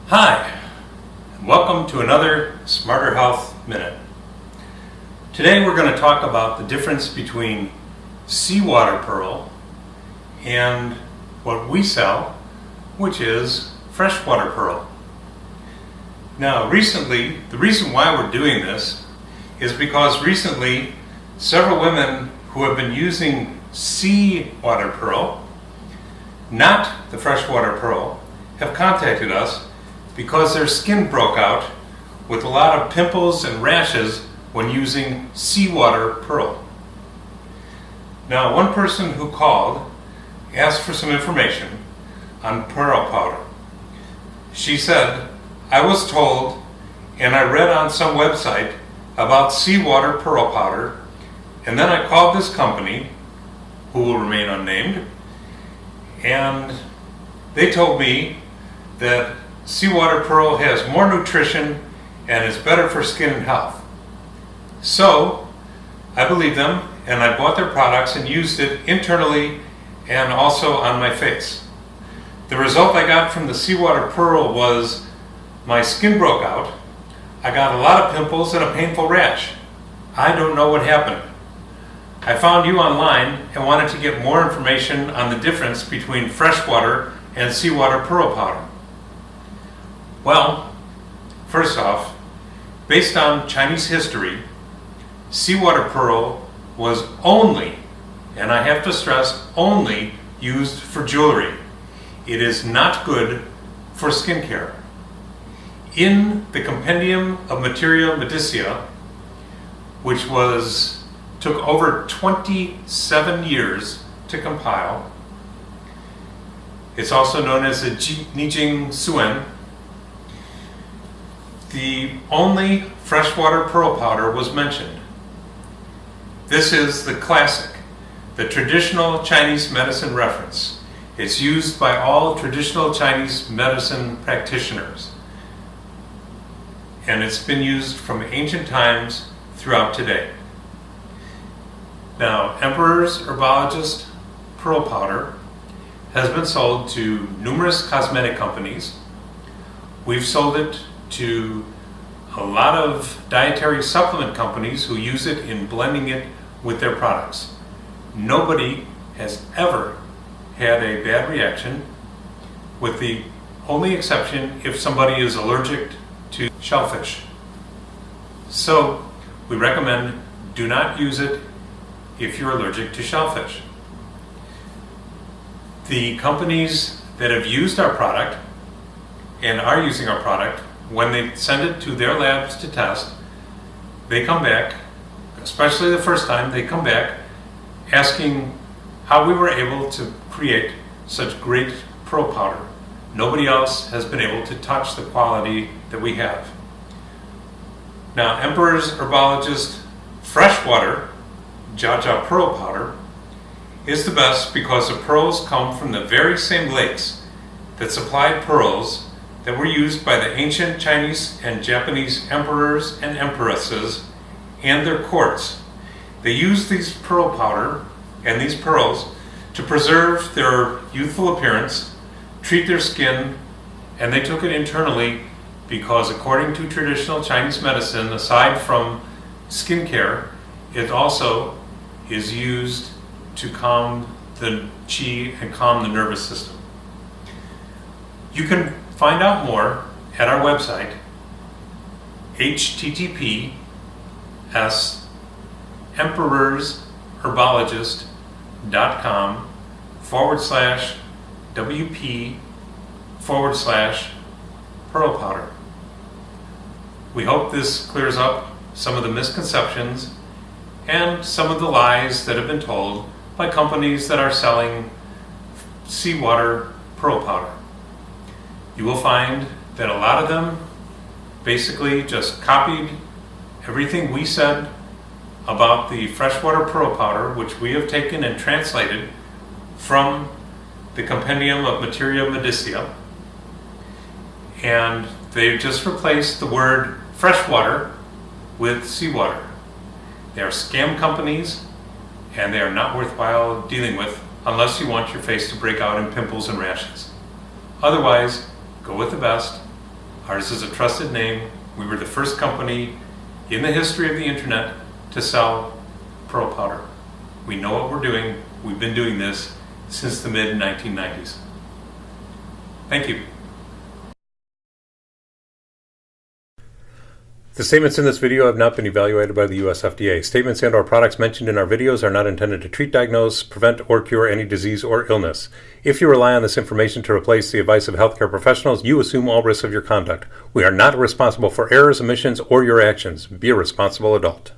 Hi, and welcome to another Smarter Health Minute. Today we're going to talk about the difference between seawater pearl and what we sell, which is freshwater pearl. Now recently, the reason why we're doing this is because recently several women who have been using seawater pearl, not the freshwater pearl, have contacted us because their skin broke out with a lot of pimples and rashes when using seawater pearl. Now, one person who called asked for some information on pearl powder. She said, "I was told and I read on some website about seawater pearl powder, and then I called this company, who will remain unnamed, and they told me that seawater pearl has more nutrition and is better for skin and health." So I believed them and I bought their products and used it internally and also on my face. The result I got from the seawater pearl was my skin broke out. I got a lot of pimples and a painful rash. I don't know what happened. I found you online and wanted to get more information on the difference between freshwater and seawater pearl powder. Well, first off, based on Chinese history, seawater pearl was only, and I have to stress, only used for jewelry. It is not good for skincare. In the Compendium of Materia Medicia, which took over 27 years to compile, it's also known as the Nijing Suen, the only freshwater pearl powder was mentioned. This is the classic, the traditional Chinese medicine reference. It's used by all traditional Chinese medicine practitioners. And it's been used from ancient times throughout today. Now, Emperor's Herbologist Pearl Powder has been sold to numerous cosmetic companies. We've sold it to a lot of dietary supplement companies who use it in blending it with their products. Nobody has ever had a bad reaction, with the only exception if somebody is allergic to shellfish. So we recommend do not use it if you're allergic to shellfish. The companies that have used our product and are using our product, when they send it to their labs to test, they come back, especially the first time, they come back asking how we were able to create such great pearl powder. Nobody else has been able to touch the quality that we have. Now, Emperor's Herbologist Freshwater JAJA Pearl Powder is the best because the pearls come from the very same lakes that supplied pearls that were used by the ancient Chinese and Japanese emperors and empresses and their courts. They used these pearl powder and these pearls to preserve their youthful appearance, treat their skin, and they took it internally because, according to traditional Chinese medicine, aside from skincare, it also is used to calm the qi and calm the nervous system. You can find out more at our website, emperorsherbologist.com/WP/pearl powder. We hope this clears up some of the misconceptions and some of the lies that have been told by companies that are selling seawater pearl powder. You will find that a lot of them basically just copied everything we said about the freshwater pearl powder, which we have taken and translated from the Compendium of Materia Medicia, and they've just replaced the word freshwater with seawater. They are scam companies, and they are not worthwhile dealing with unless you want your face to break out in pimples and rashes. Otherwise, go with the best Ours is a trusted name. We were the first company in the history of the internet to sell pearl powder. We know what we're doing. We've been doing this since the mid-1990s. Thank you. The statements in this video have not been evaluated by the US FDA. Statements and/or products mentioned in our videos are not intended to treat, diagnose, prevent, or cure any disease or illness. If you rely on this information to replace the advice of healthcare professionals, you assume all risks of your conduct. We are not responsible for errors, omissions, or your actions. Be a responsible adult.